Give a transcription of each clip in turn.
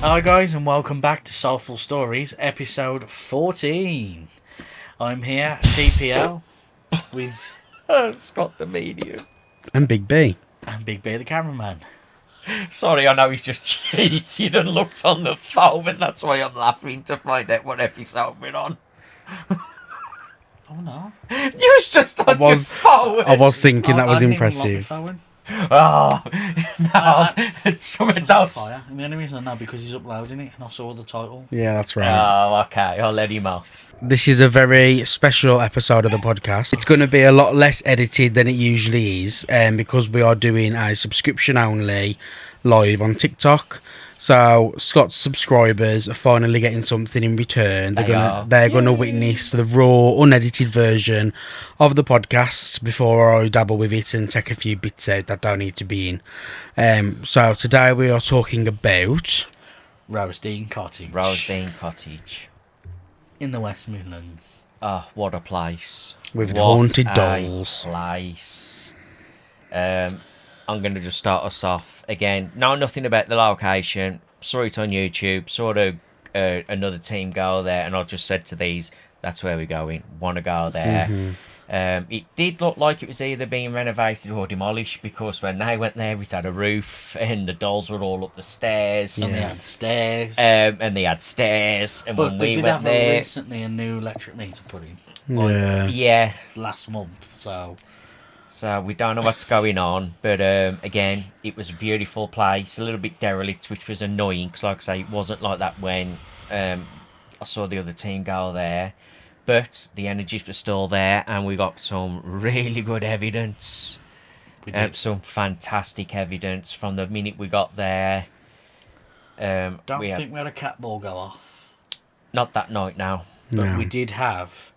Hi guys, and welcome back to Soulful Stories, episode 14. I'm here, DPL, with Scott the medium. And Big B. and Big B the cameraman. Sorry, I know he's just cheated and looked on the phone, and that's why I'm laughing to find out what episode we're on. Oh no. You was just on your phone. I was thinking that was I didn't even impressive. lock my phone. Oh, no. Something It's on else. fire. And the only reason I know because he's uploading it and I saw the title. Yeah, that's right. Oh, okay. I'll let him off. This is a very special episode of the podcast. It's going to be a lot less edited than it usually is, because we are doing a subscription only live on TikTok. So Scott's subscribers are finally getting something in return. They're gonna witness the raw, unedited version of the podcast before I dabble with it and take a few bits out that don't need to be in. So today we are talking about Rosedene Cottage. Rosedene Cottage. In the West Midlands. Oh, what a place. with the What haunted a dolls. place. I'm going to just start us off again. Know nothing about the location. Saw it on YouTube. Saw another team go there, and I just said to these, "That's where we're going. Want to go there." Mm-hmm. It did look like it was either being renovated or demolished, because when they went there, it had a roof, and the dolls were all up the stairs. And they had stairs. And they had stairs. And but when they we did went have there, recently a new electric meter put in. Yeah. Last month, So we don't know what's going on, but again, it was a beautiful place, a little bit derelict, which was annoying, because like I say, it wasn't like that when I saw the other team go there, but the energies were still there, and we got some really good evidence. we did. Some fantastic evidence from the minute we got there. Don't think we had a cat ball go off, Not that night now, but No. we did have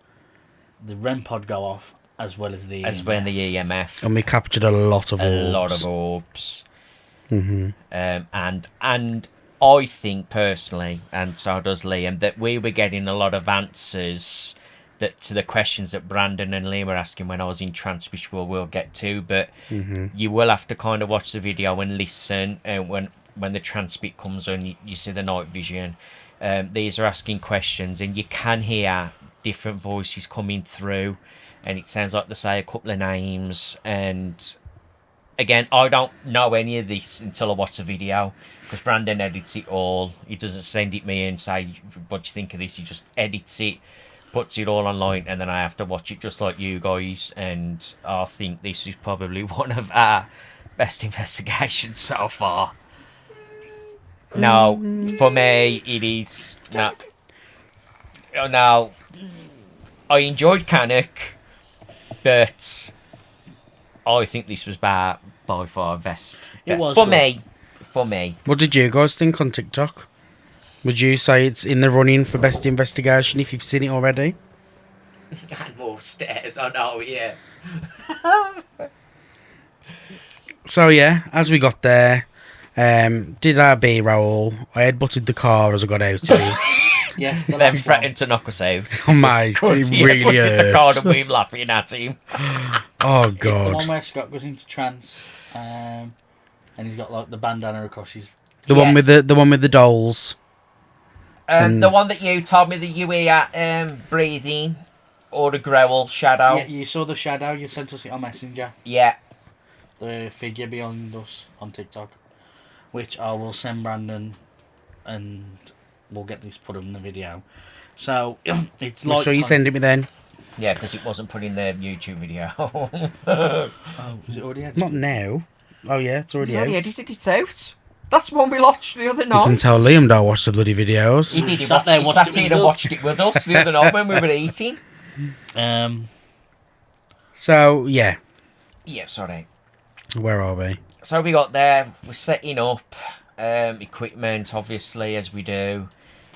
the REM pod go off as well as the as when the EMF. And we captured a lot of A lot orbs. of orbs. Mm-hmm. And I think personally, and so does Liam, that we were getting a lot of answers that to the questions that Brandon and Liam were asking when I was in trance, which we'll get to. But you will have to kind of watch the video and listen, and when the trance bit comes on, you see the night vision. These are asking questions, and you can hear different voices coming through, and it sounds like they say a couple of names. And again, I don't know any of this until I watch the video, because Brandon edits it all. He doesn't send it me and say, "What do you think of this?" He just edits it, puts it all online, and then I have to watch it just like you guys. And I think this is probably one of our best investigations so far. Now, for me, it is now. I enjoyed Canuck, but I think this was by far best. It was for good. me. For me, What did you guys think on TikTok? Would you say it's in the running for best investigation if you've seen it already? and more stairs. I know, yeah. So yeah, as we got there, did our B-roll. I headbutted the car as I got out of it. Yes, the Then last threatened to knock us out. Oh mate, Because it he really put the card and hurt. we were laughing at him. Oh It's the one god. where Scott goes into trance, and he's got like the bandana across his. The one with the dolls. The one that you told me that you were breathing, or the growl shadow. Yeah, you saw the shadow. You sent us it on Messenger. Yeah. The figure behind us on TikTok, which I will send Brandon, and we'll get this put in the video. So it's like. Make sure you send it me then. Yeah, because it wasn't put in the YouTube video. Oh, was it already edited? Not now. Oh yeah, it's already out. edited it out. That's one we watched the other You night. can tell Liam don't watch the bloody videos. He did. He Sat there he watched sat it here with and us. watched it with us the other night when we were eating. So yeah, Yeah, sorry. where are we? So we got there. We're setting up equipment, obviously, as we do,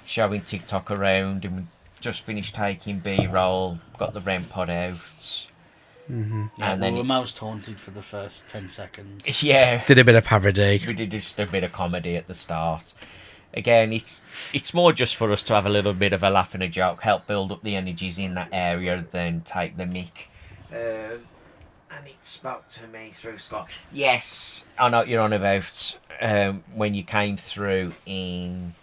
showing TikTok around, and we just finished taking B-roll. Got the REM pod out. And And we then were most haunted for the first 10 seconds. Yeah, Did a bit of parody. we did just a bit of comedy at the start. Again, it's more just for us to have a little bit of a laugh and a joke, help build up the energies in that area, than take the mick. And it spoke to me through Scott. Yes, I know what you're on about. When you came through in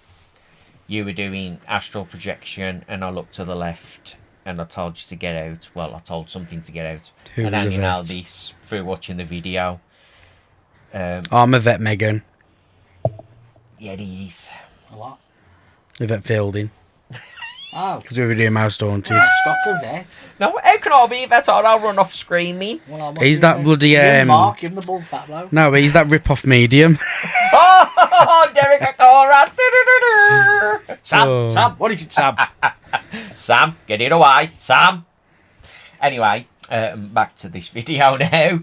you were doing astral projection, and I looked to the left, and I told you to get out. Well, I told something to get out. Who and was then you know Yvette? this through watching the video. I'm Yvette Megan. Yeah, he is. A lot. Yvette Fielding. Oh, Because we were doing Mouse Daunted. Scott's a vet. No, how can I be that? I'll run off screaming. Well, I'm He's not that bloody, You Mark, him the bull fat bloke. No, he's that rip-off medium. Oh, Derek Acora. Sam, Oh. Sam, what is it, Sam? Sam, get it away, Sam. Anyway, back to this video now.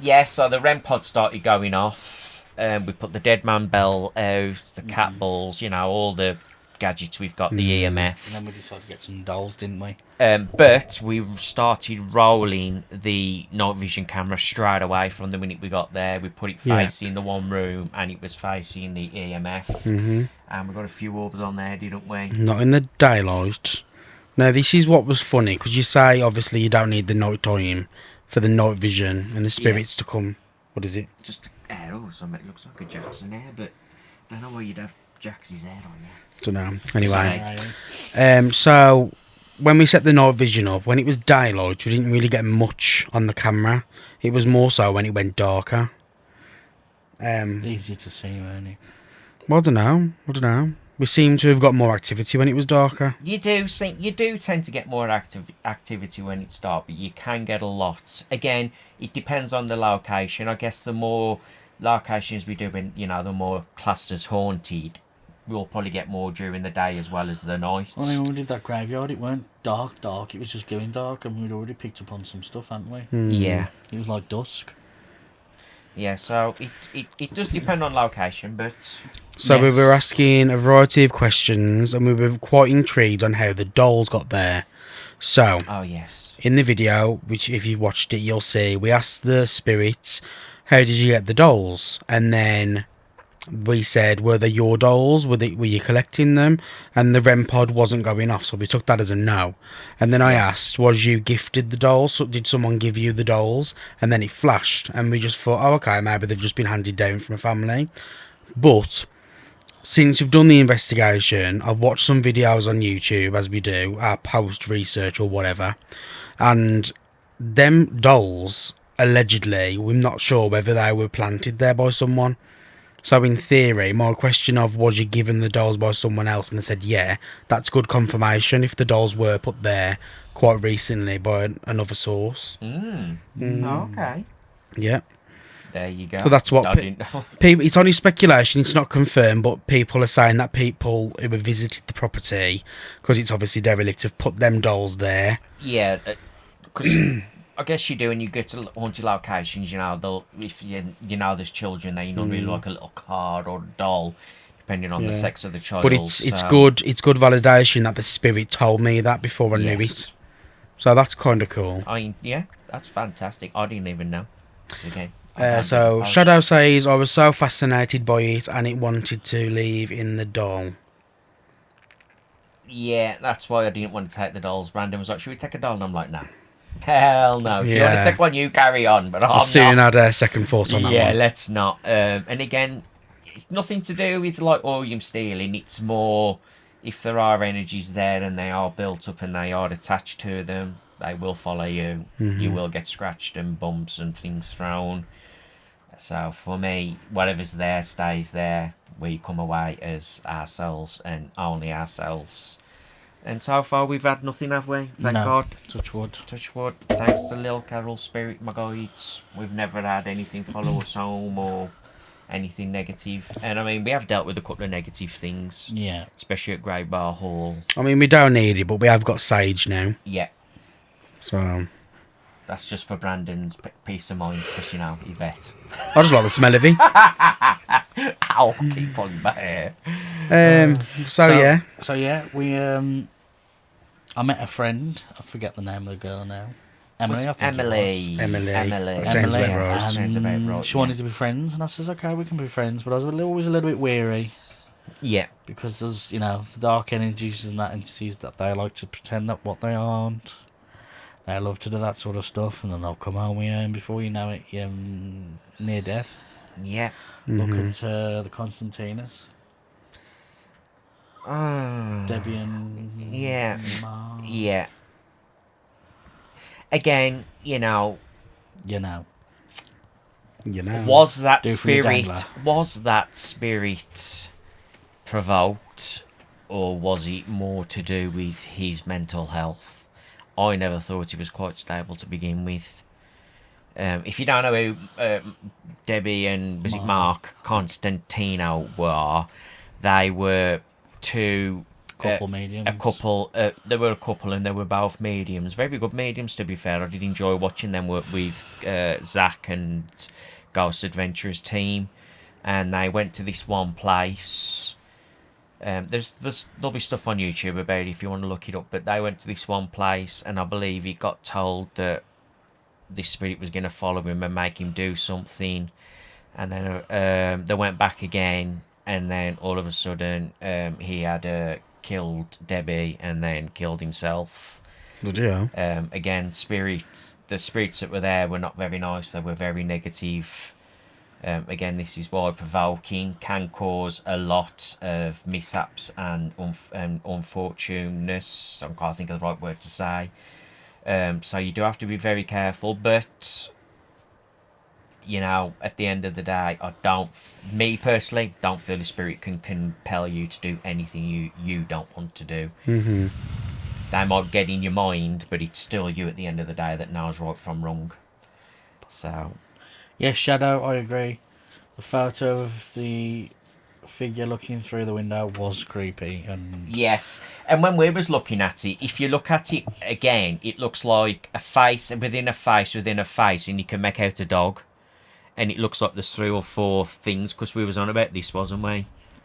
Yeah, so the REM pod started going off. We put the dead man bell out, the cat balls, you know, all the gadgets we've got, the And EMF. then we decided to get some dolls, didn't we? But we started rolling the night vision camera straight away from the minute we got there. We put it facing the one room, and it was facing the EMF. Mm-hmm. And we got a few orbs on there, didn't we? Not in the daylight. Now, this is what was funny, because you say, obviously, you don't need the night time for the night vision and the spirits to come. What is it? Just hair or something. It looks like a Jackson hair, but I don't know why you'd have Jackson's hair on there. Don't know. Anyway. Sorry. So, when we set the night vision up, when it was daylight, we didn't really get much on the camera. It was more so when it went darker. Easy to see, weren't it? Well, I don't know. We seem to have got more activity when it was darker. You do tend to get more activity when it's dark, but you can get a lot. Again, it depends on the location. I guess the more locations we do, the more classed as haunted, we'll probably get more during the day as well as the night. Well, when we did that graveyard, it weren't dark. It was just going dark, and we'd already picked up on some stuff, hadn't we? Yeah. It was like dusk. Yeah, so it does depend on location, but... So yes. we were asking a variety of questions, and we were quite intrigued on how the dolls got there. So, Oh, yes. in the video, which if you watched it, you'll see, we asked the spirits, how did you get the dolls? And then we said, were they your dolls? Were you collecting them? And the REM pod wasn't going off, so we took that as a no. And then I asked, was you gifted the dolls? So did someone give you the dolls? And then it flashed, and we just thought, oh, okay, maybe they've just been handed down from a family. But since we've done the investigation, I've watched some videos on YouTube, as we do, our post-research or whatever, and them dolls, allegedly, we're not sure whether they were planted there by someone. So in theory, my question of was you given the dolls by someone else, and they said yeah, that's good confirmation if the dolls were put there quite recently by another source. Okay. Yeah. There you go. So that's what I didn't know. people. It's only speculation. It's not confirmed, but people are saying that people who have visited the property, because it's obviously derelict, have put them dolls there. Yeah, because I guess you do when you go to haunted locations. If there's children there, you normally like a little card or a doll, depending on the sex of the child. But it's good. It's good validation that the spirit told me that before I knew it. So that's kind of cool. Yeah, that's fantastic. I didn't even know. Okay. So Shadow says, I was so fascinated by it and it wanted to leave in the doll. Yeah, that's why I didn't want to take the dolls. Brandon was like, should we take a doll? And I'm like, no. Hell no. If you want to take one, you carry on. But I'm soon not. had a second thought on that one. Yeah, let's not. And again, it's nothing to do with like Orium stealing. It's more if there are energies there and they are built up and they are attached to them, they will follow you. You will get scratched and bumps and things thrown. So for me, whatever's there stays there. We come away as ourselves and only ourselves. And so far we've had nothing, have we? Thank God. Touch wood. Touch wood. Thanks to Lil Carol Spirit, my guides. We've never had anything follow us home or anything negative. And I mean, we have dealt with a couple of negative things. Yeah. Especially at Great Bar Hall. I mean, we don't need it, but we have got Sage now. Yeah. So that's just for Brandon's peace of mind, because, Yvette. I just like the smell of it. Ow, keep on my hair. So yeah, we I met a friend. I forget the name of the girl now. Emily, I think Emily. That sounds about right. Sounds about right. She wanted to be friends, and I says, okay, we can be friends. But I was always a little bit weary. Yeah. Because there's, the dark energies and that entities that they like to pretend that what they aren't. They love to do that sort of stuff, and then they'll come home here, and before you know it, you're near death. Yeah. Look at the Constantinas. Debbie and Yeah. Mark. Yeah. Again, You know. was that Do for your spirit dangler. provoked, or was it more to do with his mental health? I never thought he was quite stable to begin with. If you don't know who Debbie and was it Mark Constantino were, they were two Couple mediums. They were a couple, and they were both mediums. Very good mediums, to be fair. I did enjoy watching them work with Zach and Ghost Adventurers team, and they went to this one place. There'll be stuff on YouTube about it if you want to look it up. But they went to this one place, and I believe he got told that this spirit was going to follow him and make him do something, and then they went back again, and then all of a sudden he had killed Debbie and then killed himself. Yeah. Again, the spirits that were there were not very nice. They were very negative. Again, this is why provoking can cause a lot of mishaps and unfortunateness. I can't think of the right word to say. So you do have to be very careful, but at the end of the day, me personally, don't feel the spirit can compel you to do anything you don't want to do. Mm-hmm. They might get in your mind, but it's still you at the end of the day that knows right from wrong. So, yes, Shadow, I agree. The photo of the figure looking through the window was creepy, and yes, and when we was looking at it, if you look at it again, it looks like a face within a face within a face, and you can make out a dog. And it looks like there's 3 or 4 things, because we was on about this, wasn't we?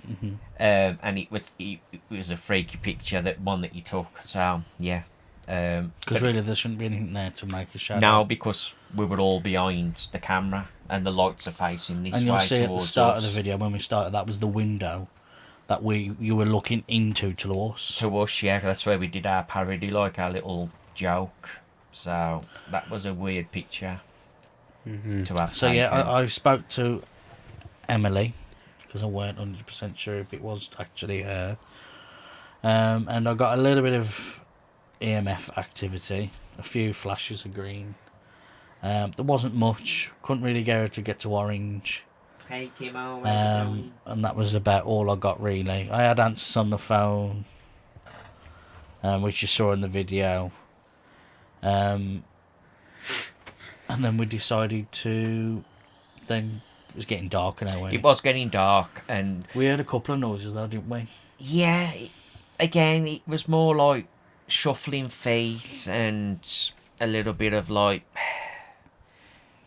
Mm-hmm. And it was a freaky picture, that one that you took. So yeah, because really there shouldn't be anything there to make a shadow. No, because we were all behind the camera, and the lights are facing this way. And you'll see at the start us. of the video when we started, that was the window that you were looking into to us. To us, yeah, that's where we did our parody, like our little joke. So that was a weird picture. Mm-hmm. To have so taken. yeah, I spoke to Emily, because I weren't 100% sure if it was actually her, and I got a little bit of EMF activity, a few flashes of green. There wasn't much, couldn't really get her to get to orange, Hey Kimo, and that was about all I got really. I had answers on the phone, which you saw in the video, and then we decided to. Then it was getting darker now. It was getting dark, and we heard a couple of noises though, didn't we? Yeah, again, it was more like shuffling feet and a little bit of like,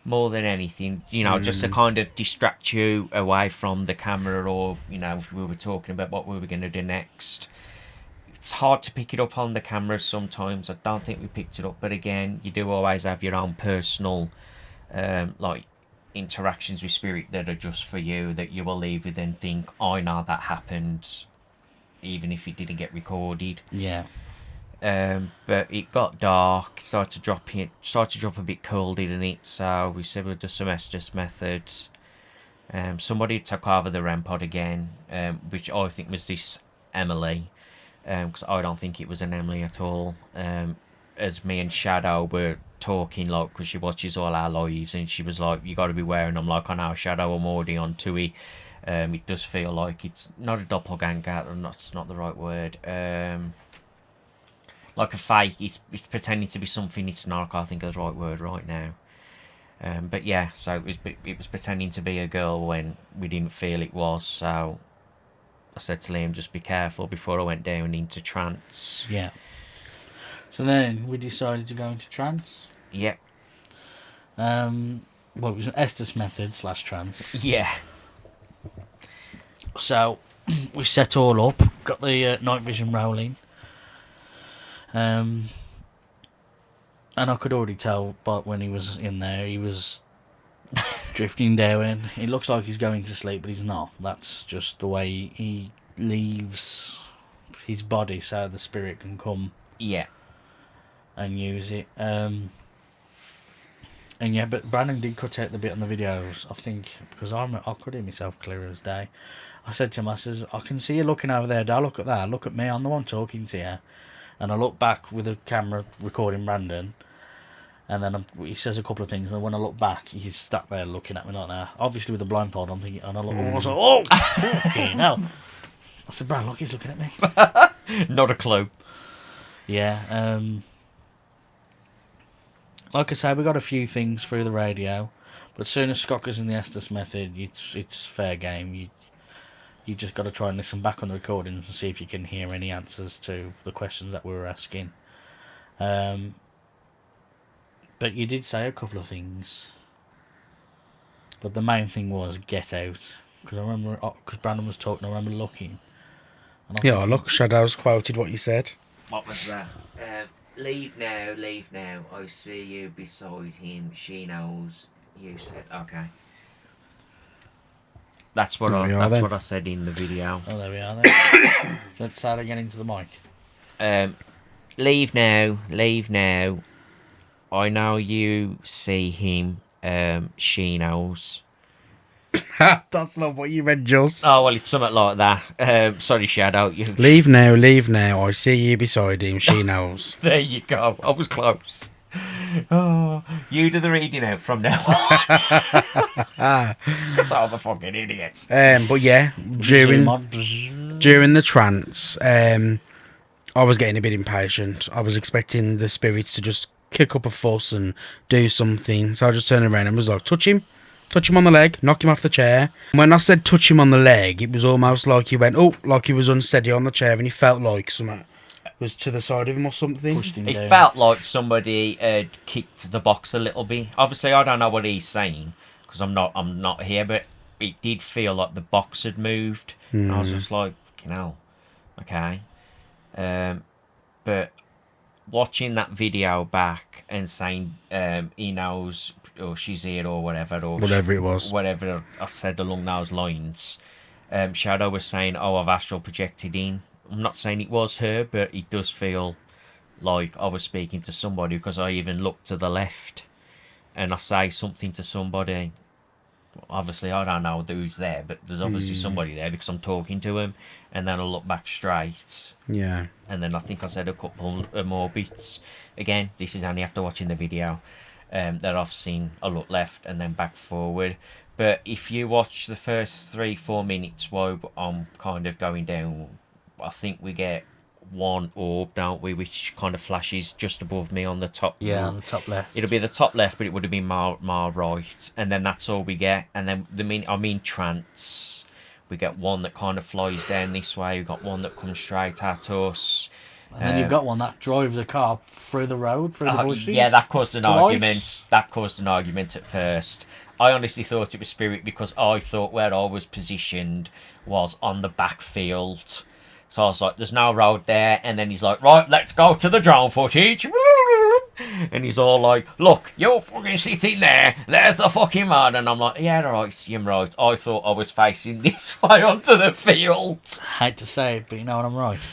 more than anything, just to kind of distract you away from the camera, or if we were talking about what we were going to do next. It's hard to pick it up on the cameras sometimes. I don't think we picked it up, but again, you do always have your own personal like interactions with spirit that are just for you, that you will leave with and think, I know that happened, even if it didn't get recorded. Yeah. But it got dark, started to drop a bit cold, didn't it? So we said we'll do some Estes methods. Somebody took over the REM pod again, which I think was this Emily. Because I don't think it was an Emily at all. As me and Shadow were talking, like, because she watches all our lives, and she was like, you got to be wearing them. Like, on our Shadow, I'm already on Tui. It does feel like it's not a doppelganger, that's not the right word. Like a fake, it's pretending to be something it's not. I can't think of the right word right now. But yeah, so it was pretending to be a girl when we didn't feel it was, so I said to Liam, just be careful, before I went down into trance. Yeah. So then we decided to go into trance. Yep. Well, it was an Estes method / trance. Yeah. So we set all up, got the night vision rolling. And I could already tell, but when he was in there, he was drifting down. It looks like he's going to sleep, but he's not. That's just the way he leaves his body, so the spirit can come. Yeah. And use it. And yeah, but Brandon did cut out the bit on the videos, I think, because I could hear myself clear as day. I said to him, I says, I can see you looking over there. Don't look at that. Look at me. I'm the one talking to you. And I look back with the camera recording Brandon. And then he says a couple of things. And when I look back, he's stuck there looking at me like that. Obviously with the blindfold, I'm thinking, and I look, I was like, oh, okay, now. I said, Brad, look, he's looking at me. Not a clue. Yeah. Like I say, we got a few things through the radio. But as soon as Scott goes in the Estes method, it's fair game. You just got to try and listen back on the recordings and see if you can hear any answers to the questions that we were asking. But you did say a couple of things. But the main thing was get out. Because I remember, because Brandon was talking, I remember looking. Yeah, look, Shadows quoted what you said. What was that? Leave now, I see you beside him, she knows, you said, okay. That's what I said in the video. Oh, there we are then. Let's start again into the mic. Leave now, I know you see him, she knows. That's not what you read, Jules. Oh, well, it's something like that. Sorry, Shadow. Leave now, I see you beside him, she knows. There you go. I was close. Oh, you do the reading out from now on. Because I'm a fucking idiot. But yeah, during the trance, I was getting a bit impatient. I was expecting the spirits to just kick up a fuss and do something. So I just turned around and was like, touch him on the leg, knock him off the chair. When I said touch him on the leg, it was almost like he went, like he was unsteady on the chair and he felt like something was to the side of him or something. Pushed him It down. felt like somebody had kicked the box a little bit. Obviously, I don't know what he's saying because I'm not here, but it did feel like the box had moved. And I was just like, fucking hell, okay. But watching that video back and saying he knows or she's here or whatever Whatever it was. whatever I said along those lines, Shadow was saying, oh, I've astral projected in. I'm not saying it was her, but it does feel like I was speaking to somebody because I even looked to the left and I say something to somebody. Obviously, I don't know who's there, but there's obviously somebody there because I'm talking to him, and then I look back straight. Yeah. And then I think I said a couple more bits. Again, this is only after watching the video that I've seen a look left and then back forward. But if you watch the first 3-4 minutes while I'm kind of going down, I think we get one orb, don't we, which kind of flashes just above me on the top. Yeah, on the top left. It'll be the top left, but it would have been more right. And then that's all we get. And then trance. We get one that kind of flies down this way. We've got one that comes straight at us. And then you've got one that drives a car through the road, through the bushes. Yeah, that caused an Twice. argument. That caused an argument at first. I honestly thought it was spirit because I thought where I was positioned was on the backfield. So I was like, there's no road there. And then he's like, right, let's go to the drone footage. And he's all like, look, you're fucking sitting there. There's the fucking road. And I'm like, yeah, right, you're right. I thought I was facing this way onto the field. Hate to say it, but you know what, I'm right.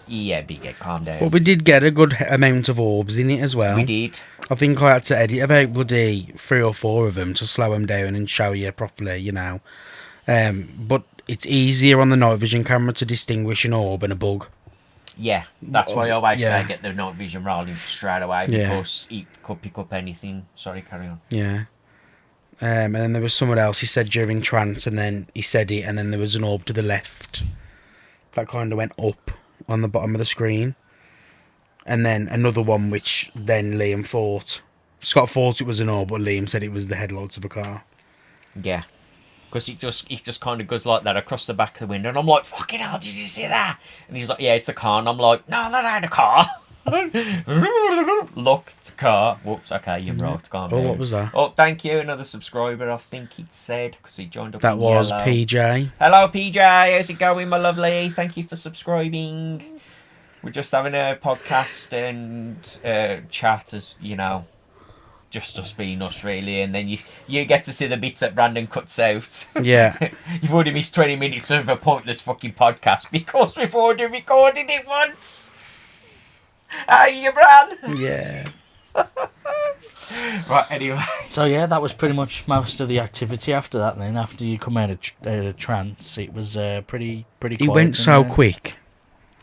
Yeah, big calm down. But we did get a good amount of orbs in it as well. We did. I think I had to edit about bloody 3 or 4 of them to slow them down and show you properly, you know. But it's easier on the night vision camera to distinguish an orb and a bug. Yeah, that's why I always say get the night vision rolling straight away because it could pick up anything. Sorry, carry on. Yeah. And then there was someone else he said during trance, and then he said it, and then there was an orb to the left that kind of went up on the bottom of the screen. And then another one which then Liam thought. Scott thought it was an orb, but Liam said it was the headlights of a car. Yeah. Because it just kind of goes like that across the back of the window. And I'm like, fucking hell, did you see that? And he's like, yeah, it's a car. And I'm like, no, that ain't a car. Look, it's a car. Whoops, okay, you're right. Calm down. What was that? Oh, thank you. Another subscriber, I think he said, because he joined up That in was yellow. PJ. Hello, PJ. How's it going, my lovely? Thank you for subscribing. We're just having a podcast and chat as, you know, just us being us, really. And then you get to see the bits that Brandon cuts out. Yeah. You've already missed 20 minutes of a pointless fucking podcast because we've already recorded it once. How are you, Bran? Yeah. Right, anyway. So yeah, that was pretty much most of the activity after that. Then after you come out of trance, it was pretty quiet. It went so quick.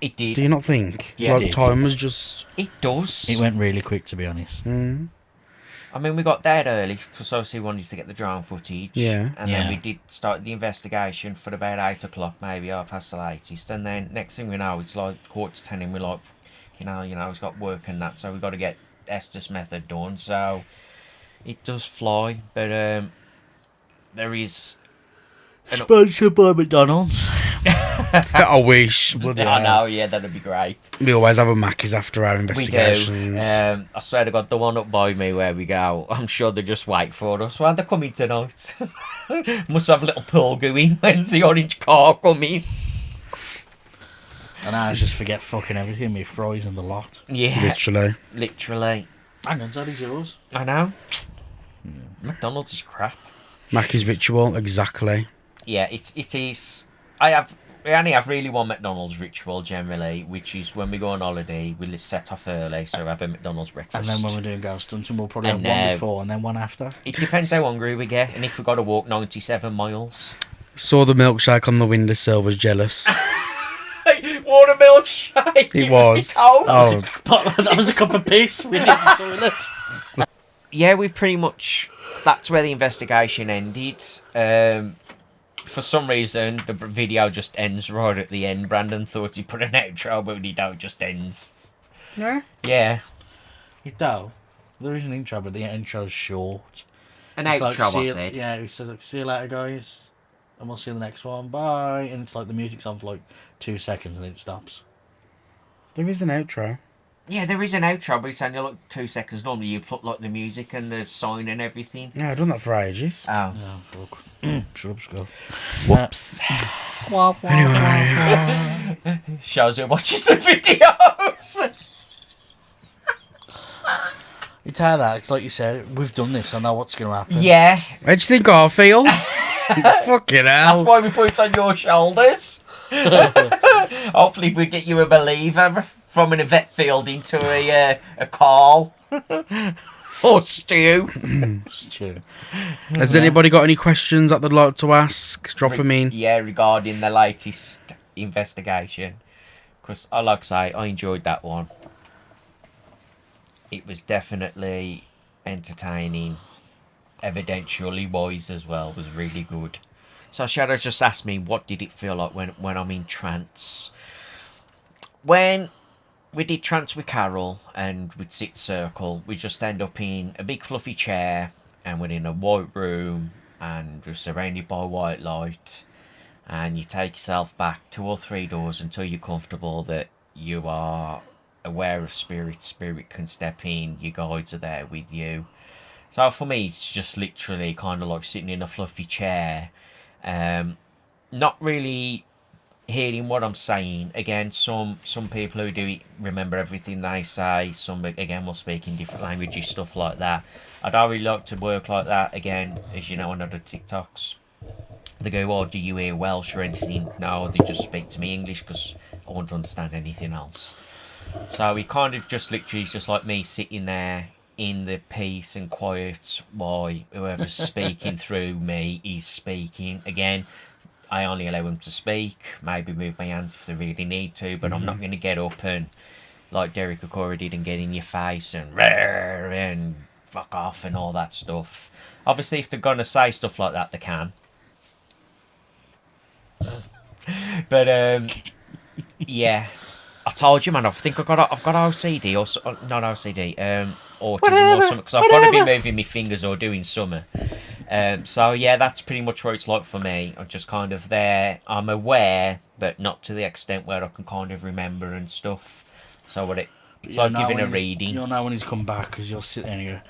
It did. Do you not think? Yeah, like it did. time was just. It does. It went really quick, to be honest. I mean, we got there early because obviously we wanted to get the drone footage. Yeah. And Yeah. then we did start the investigation for about 8 o'clock, maybe half past the latest. And then next thing we know, it's like 9:45 and we're like, it's got work and that, so we've got to get Estes method done. So it does fly, but there is. Sponsored by McDonald's. I wish. Bloody I hell. know, yeah, that'd be great. We always have a Macca's after our We investigations. do. I swear to God, the one up by me where we go, I'm sure they just wait for us. Well, they're coming tonight. Must have a little pull going. When's the orange car coming? And I just forget fucking everything. Me fries and the lot. Yeah, Literally. Hang on, that is yours. I know. McDonald's is crap. Mackie's ritual, exactly. Yeah, it is. We only have really one McDonald's ritual generally, which is when we go on holiday, we set off early, so we have a McDonald's breakfast. And then when we're doing ghost hunting, we'll probably have And, one before and then one after. It depends how hungry we get, and if we've got to walk 97 miles. Saw the milkshake on the windowsill, was jealous. What a milkshake! It was. Cold. Oh, That was a cup of piss. We need the toilet. Yeah, we pretty much. That's where the investigation ended. For some reason, the video just ends right at the end. Brandon thought he put an outro, but he don't. Just ends. yeah. Yeah, You know, there is an intro, but the intro's short. an It's like, outro. I see you- said. Yeah, he says, like, see you later, guys. And we'll see you in the next one. Bye. And it's like the music's on for like 2 seconds and then it stops. There is an outro. Yeah, there is an outro, but it's only like 2 seconds. Normally, you put like the music and the sign and everything. Yeah, I've done that for ages. Oh, Yeah, fuck. Shut up, Skull. whoops. Anyway. Shows who watches the videos. You tell that, it's like you said, we've done this, I know what's going to happen. Yeah, How do you think I feel? Fucking hell. that's why we put it on your shoulders. Hopefully, we get you a believer from an vet field into a Carl or Stu. Stu. Has anybody got any questions that they'd like to ask? Drop them in. Yeah, regarding the latest investigation, because I like to say I enjoyed that one. It was definitely entertaining, evidentially wise as well. Was really good. So Shadow just asked me, what did it feel like when I'm in trance? When we did trance with Carol and we'd sit circle, we just end up in a big fluffy chair and we're in a white room and we're surrounded by white light, and you take yourself back 2 or 3 doors until you're comfortable that you are aware of spirit. Spirit can step in, your guides are there with you. So for me, it's just literally kind of like sitting in a fluffy chair, not really hearing what I'm saying. Again, some people who do it remember everything they say. Some, again, will speak in different languages, stuff like that. I don't really like to work like that. Again, as you know, on other TikToks, they go, oh, do you hear Welsh or anything? No, they just speak to me English because I won't understand anything else. So it kind of just literally is just like me sitting there in the peace and quiet while whoever's speaking through me is speaking. Again, I only allow them to speak, maybe move my hands if they really need to, but I'm not going to get up and, like Derek Okora did, and get in your face and rare and fuck off and all that stuff. Obviously, if they're going to say stuff like that, they can. But, yeah. I told you, man, I think I've got OCD, or not OCD, autism or something, because I've got to be moving my fingers or doing something. So, yeah, that's pretty much what it's like for me. I'm just kind of there. I'm aware, but not to the extent where I can kind of remember and stuff. So it's like giving a reading. You'll know when he's come back, because you'll sit there and you go,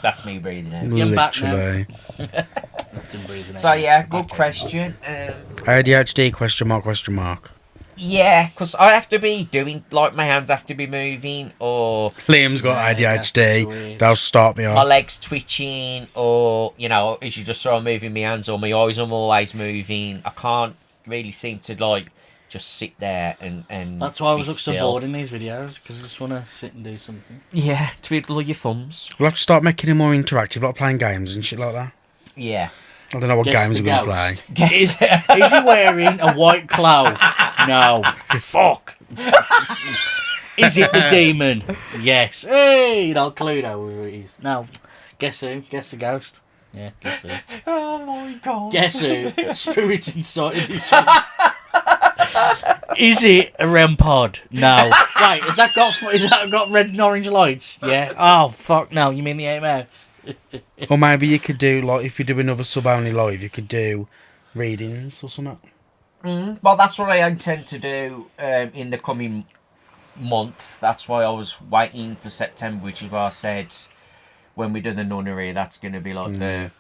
That's me breathing out. You're back now. Literally. that's him breathing So, out. yeah, good Back out. question. ADHD, question mark, question mark. Yeah, because I have to be doing, like, my hands have to be moving, or Liam's got Yeah, that's ADHD. weird. That'll start me my off. legs twitching, or, you know, as you just saw moving my hands, or my eyes, I'm always moving. I can't really seem to, like, just sit there and That's why I be was so still. bored in these videos, because I just want to sit and do something. Yeah, twiddle your thumbs. We'll have to start making it more interactive, like playing games and shit like that. Yeah. I don't know what Guess games the we're going to play. Is Guess. he wearing a white cloud? No. Fuck. Is it the demon? Yes. Hey, you know, Cluedo, who it is. No. Guess who? Guess the ghost. Yeah, guess who? Oh my god. Guess who? Spirits inside each other. Is it a REM pod? No. Wait, has that got red and orange lights? Yeah. Oh fuck no! You mean the AMF? Or maybe you could do, like, if you do another sub-only live, you could do readings or something. Well, that's what I intend to do in the coming month. That's why I was waiting for September, which is why I said when we do the nunnery, that's going to be like the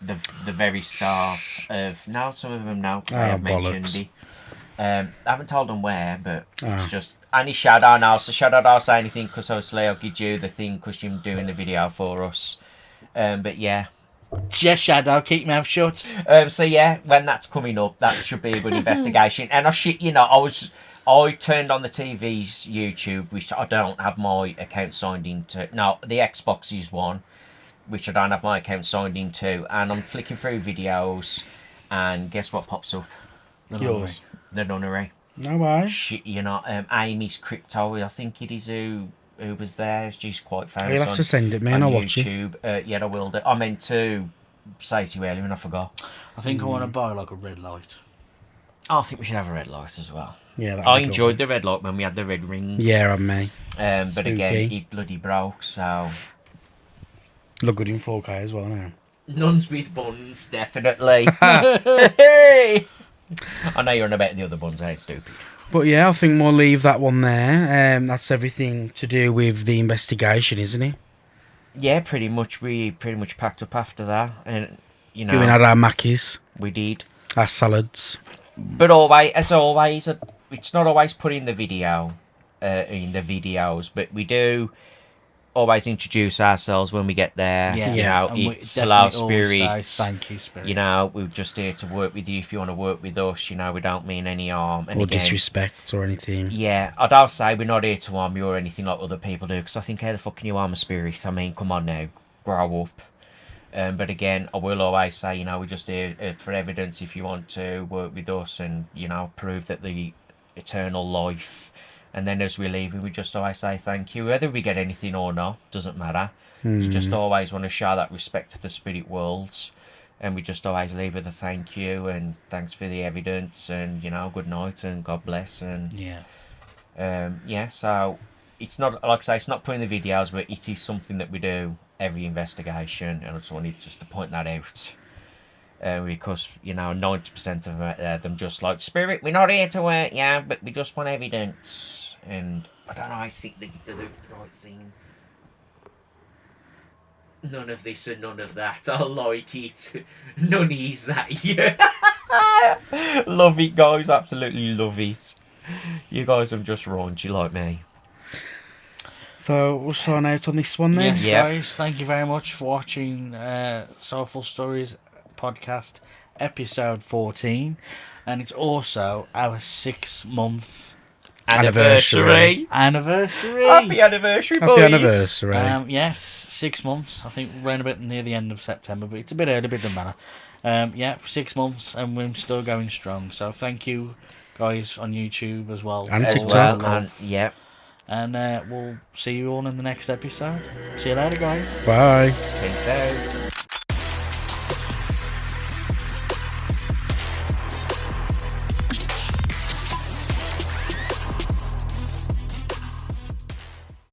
very start of. Now some of them know because I have mentioned bollocks. it. I haven't told them where, but it's just any Shadow now. So Shadow don't say anything because obviously I'll give you the thing because you're doing the video for us. But yeah. Yes, Shadow, keep your mouth shut. So yeah, when that's coming up, that should be a good investigation. And I turned on the TV's YouTube, which I don't have my account signed into. No, the Xbox is one, which I don't have my account signed into. And I'm flicking through videos, and guess what pops up? Yours. The Nunnery. No way. Shit, Amy's Crypto, I think it is who was there. She's quite famous. You'll have to send it, man. on I'll watch it. YouTube. Yeah, I will do. I meant to say to you earlier and I forgot. I think I want to buy like a red light. Oh, I think we should have a red light as well. Yeah, that'd I be cool. enjoyed the red light when we had the red ring. Yeah, and me. But again, Spooky. it bloody broke, so... Look good in 4K as well now. Nuns with buns, definitely. Hey! I know you're on about the other buns, ain't stupid. But yeah, I think we'll leave that one there. That's everything to do with the investigation, isn't it? Yeah, pretty much. We pretty much packed up after that, and We had our mackies, we did. our salads. But always, as always, it's not always put in the video, in the videos, but we do always introduce ourselves when we get there. Yeah. You know, And we it's Hello definitely always Spirits. say thank you, Spirit. You know, we're just here to work with you if you want to work with us. You know, we don't mean any harm. And Or again, disrespect or anything. yeah, I don't say we're not here to harm you or anything like other people do, because I think how the fuck can you harm a spirit? I mean, come on now, grow up. But again, I will always say, you know, we're just here for evidence if you want to work with us and, you know, prove that the eternal life. And then as we leave, we just always say thank you. Whether we get anything or not, doesn't matter. You just always want to show that respect to the spirit worlds. And we just always leave with a thank you and thanks for the evidence and, you know, good night and God bless. And Yeah. so it's not, like I say, it's not putting the videos, but it is something that we do every investigation. And I just wanted just to point that out. Because, you know, 90% of them just like, Spirit, we're not here to work, yeah, but we just want evidence. And I don't know, I think they do the right thing. None of this and none of that. I like it. None is that. Yeah. Love it, guys. Absolutely love it. You guys are just raunchy like me. So we'll sign out on this one then. Yes, Yep. guys, thank you very much for watching Soulful Stories podcast episode 14, and it's also our 6-month Anniversary. anniversary. Happy anniversary, boys. Happy anniversary. Yes, 6 months. I think we're around a bit near the end of September, but it's a bit early, but it doesn't matter. Yeah, 6 months, and we're still going strong. So thank you, guys, on YouTube as well. And As TikTok. well, and, yeah. And we'll see you all in the next episode. See you later, guys. Bye. Peace out.